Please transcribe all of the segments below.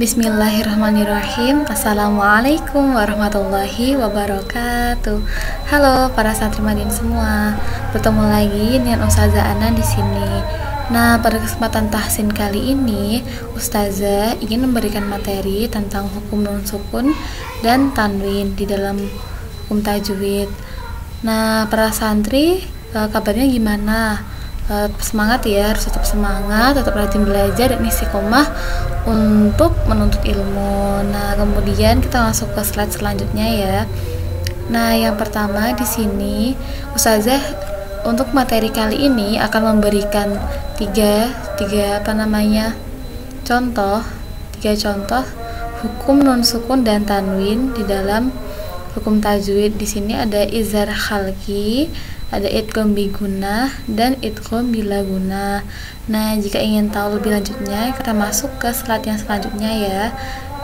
Bismillahirrahmanirrahim. Assalamualaikum warahmatullahi wabarakatuh. Halo para santri Madin semua. Bertemu lagi dengan Ustazah Ana di sini. Nah, pada kesempatan tahsin kali ini, Ustazah ingin memberikan materi tentang hukum nun sukun dan tanwin di dalam hukum tajwid. Nah, para santri kabarnya gimana? Semangat ya, harus tetap semangat, tetap rajin belajar dan istiqomah untuk menuntut ilmu. Nah, kemudian kita masuk ke slide selanjutnya ya. Nah, yang pertama di sini Ustazah untuk materi kali ini akan memberikan tiga contoh hukum nun sukun dan tanwin di dalam hukum tajwid. Di sini ada izhar khalqi, ada idgham bigunah dan idgham bila gunah. Nah, jika ingin tahu lebih lanjutnya, kita masuk ke slide yang selanjutnya ya.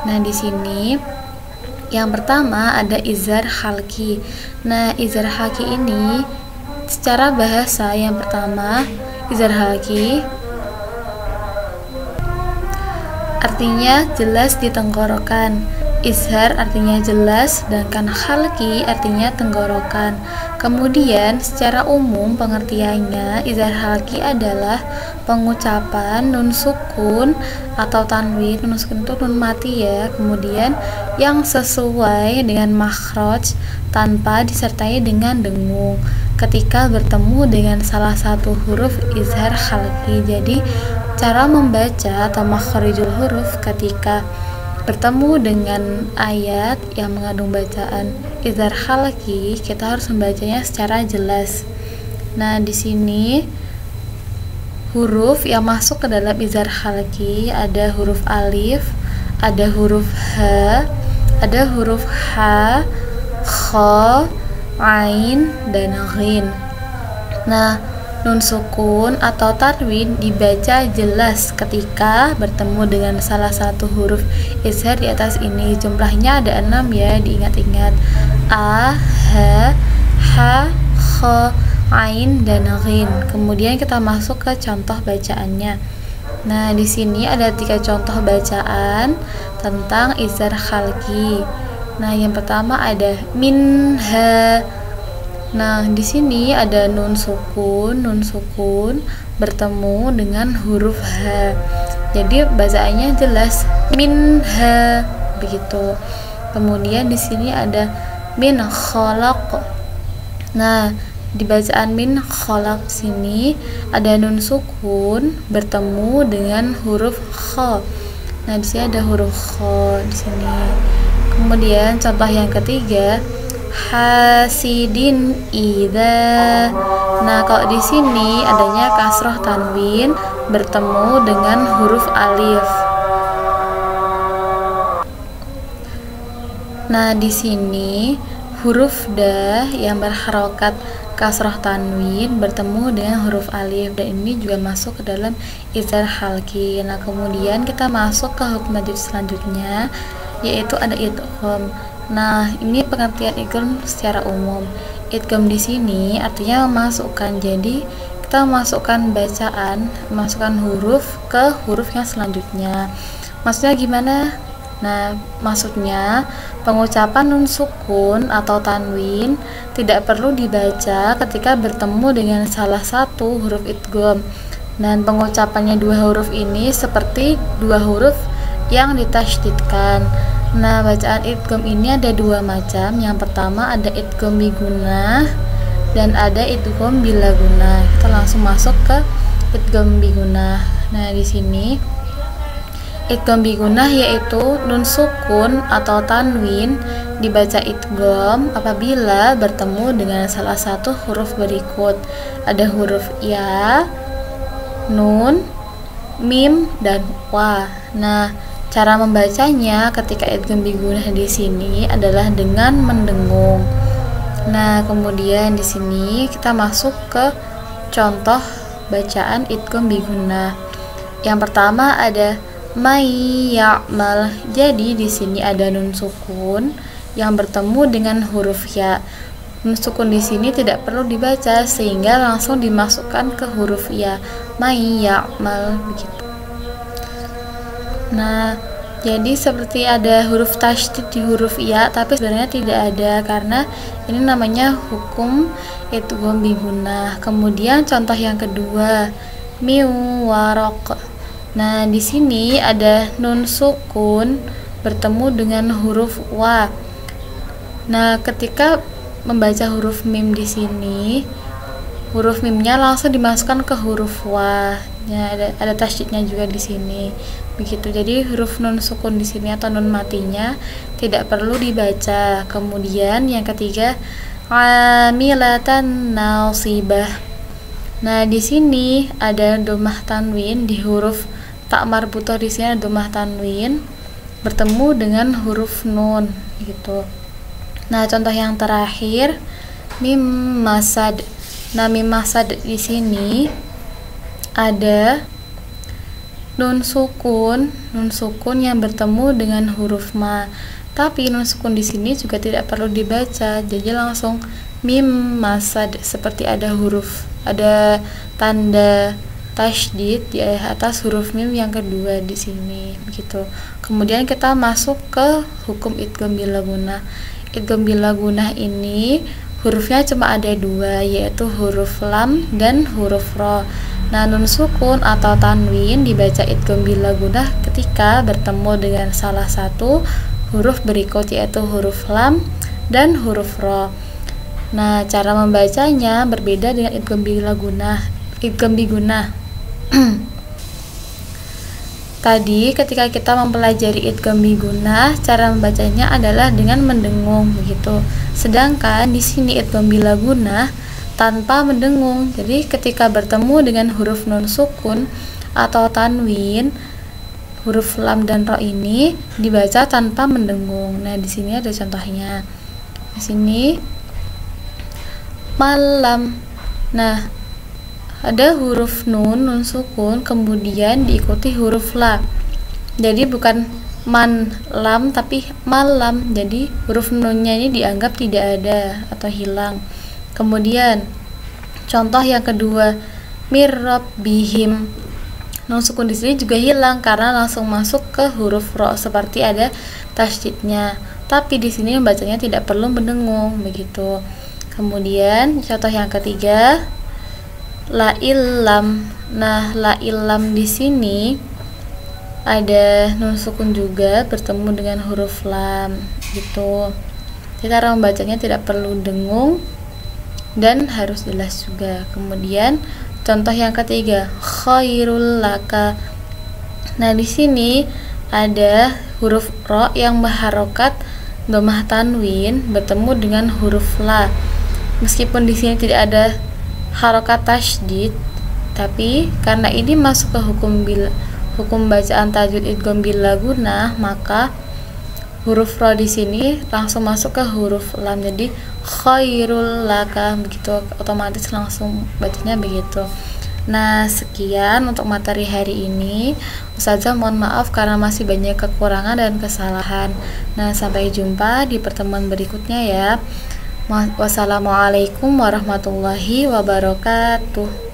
Nah, di sini yang pertama ada izhar khalqi. Nah, izhar khalqi ini secara bahasa yang pertama, izhar khalqi artinya jelas di tenggorokan. Izhar artinya jelas, sedangkan khalqi artinya tenggorokan. Kemudian secara umum pengertiannya izhar khalqi adalah pengucapan nun sukun atau tanwin. Nun sukun itu nun mati ya. Kemudian yang sesuai dengan makhraj tanpa disertai dengan dengung ketika bertemu dengan salah satu huruf izhar khalqi. Jadi cara membaca atau makhrijul huruf ketika bertemu dengan ayat yang mengandung bacaan izhar khalqi, kita harus membacanya secara jelas. Nah, di sini huruf yang masuk ke dalam izhar khalqi ada huruf alif, ada huruf ha, ada huruf ha, kha, ain, dan ghin. Nah, nun sukun atau tanwin dibaca jelas ketika bertemu dengan salah satu huruf izhar di atas ini. Jumlahnya ada 6 ya, diingat-ingat. A, ha, ha, kha, ain, dan ghin. Kemudian kita masuk ke contoh bacaannya. Nah, di sini ada 3 contoh bacaan tentang izhar khalqi. Nah, yang pertama ada minha. Nah, di sini ada nun sukun bertemu dengan huruf ha. Jadi bacaannya jelas minha begitu. Kemudian di sini ada min khalaq. Nah, di bacaan min khalaq sini ada nun sukun bertemu dengan huruf kha. Nah, di sini ada huruf kha di sini. Kemudian contoh yang ketiga hasidin idza. Nah, kalau di sini adanya kasroh tanwin bertemu dengan huruf alif. Nah, di sini huruf da yang berharokat kasroh tanwin bertemu dengan huruf alif, dan ini juga masuk ke dalam izhar khalqi. Nah, kemudian kita masuk ke hukum tajwid selanjutnya, yaitu ada idgham. Nah, ini pengertian idgham secara umum. Idgham di sini artinya memasukkan. Jadi kita memasukkan bacaan, memasukkan huruf ke huruf yang selanjutnya. Maksudnya gimana? Nah, maksudnya pengucapan nun sukun atau tanwin tidak perlu dibaca ketika bertemu dengan salah satu huruf idgham. Dan pengucapannya dua huruf ini seperti dua huruf yang ditasydidkan. Nah, bacaan idgham ini ada 2 macam. Yang pertama ada idgham bigunah dan ada idgham bila gunah. Kita langsung masuk ke idgham bigunah. Nah, di sini idgham bigunah yaitu nun sukun atau tanwin dibaca idgham apabila bertemu dengan salah satu huruf berikut. Ada huruf ya, nun, mim, dan wa. Nah, cara membacanya ketika idgham bigunah di sini adalah dengan mendengung. Nah, kemudian di sini kita masuk ke contoh bacaan idgham bigunah. Yang pertama ada may ya'mal. Jadi di sini ada nun sukun yang bertemu dengan huruf ya. Nun sukun di sini tidak perlu dibaca sehingga langsung dimasukkan ke huruf ya. May ya'mal begitu. Nah, Jadi seperti ada huruf tasydid di huruf ya, tapi sebenarnya tidak ada karena ini namanya hukum idgham bi gunnah. Kemudian contoh yang kedua, miwarok. Nah, di sini ada nun sukun bertemu dengan huruf wa. Nah, ketika membaca huruf mim di sini, huruf mimnya langsung dimasukkan ke huruf wa. Ya, ada tasydidnya juga di sini. Begitu. Jadi huruf nun sukun di sini atau nun matinya tidak perlu dibaca. Kemudian yang ketiga, amilatan nasibah. Nah, di sini ada dhammah tanwin di huruf tak marbutoh, di sini ada dhammah tanwin bertemu dengan huruf nun gitu. Nah, contoh yang terakhir, mim masad. Nah, mim masad di sini ada nun sukun yang bertemu dengan huruf ma. Tapi nun sukun di sini juga tidak perlu dibaca. Jadi langsung mim masad, seperti ada tanda tasydid di atas huruf mim yang kedua di sini begitu. Kemudian kita masuk ke hukum idgham bila gunnah. Idgham bila gunnah ini hurufnya cuma ada dua, yaitu huruf lam dan huruf ro. Nah, nun sukun atau tanwin dibaca idgham bila gunnah ketika bertemu dengan salah satu huruf berikut, yaitu huruf lam dan huruf ro. Nah, cara membacanya berbeda dengan idgham bila gunnah. Idgham bi gunnah tadi ketika kita mempelajari idgham bi gunnah, cara membacanya adalah dengan mendengung begitu. Sedangkan di sini idgham bila gunnah tanpa mendengung. Jadi ketika bertemu dengan huruf nun sukun atau tanwin, huruf lam dan ro ini dibaca tanpa mendengung. Nah, di sini ada contohnya. Di sini malam. Nah, ada huruf nun sukun kemudian diikuti huruf la. Jadi bukan man lam tapi malam. Jadi huruf nunnya ini dianggap tidak ada atau hilang. Kemudian contoh yang kedua, mirrabbihim. Nun sukun di sini juga hilang karena langsung masuk ke huruf ro, seperti ada tasydidnya. Tapi di sini membacanya tidak perlu mendengung begitu. Kemudian contoh yang ketiga, la illam. Nah, la illam di sini ada nun sukun juga bertemu dengan huruf lam gitu. Jadi cara membacanya tidak perlu dengung dan harus jelas juga. Kemudian contoh yang ketiga, khairul laka. Nah, di sini ada huruf ro yang berharokat dhammah tanwin bertemu dengan huruf la. Meskipun di sini tidak ada harokat tasydid, tapi karena ini masuk ke hukum bacaan tajwid idgham bila gunnah, maka huruf ro di sini langsung masuk ke huruf lam. Jadi khairul laka begitu, otomatis langsung bacanya begitu. Nah, sekian untuk materi hari ini. Ustazah mohon maaf karena masih banyak kekurangan dan kesalahan. Nah, sampai jumpa di pertemuan berikutnya ya. Wassalamualaikum warahmatullahi wabarakatuh.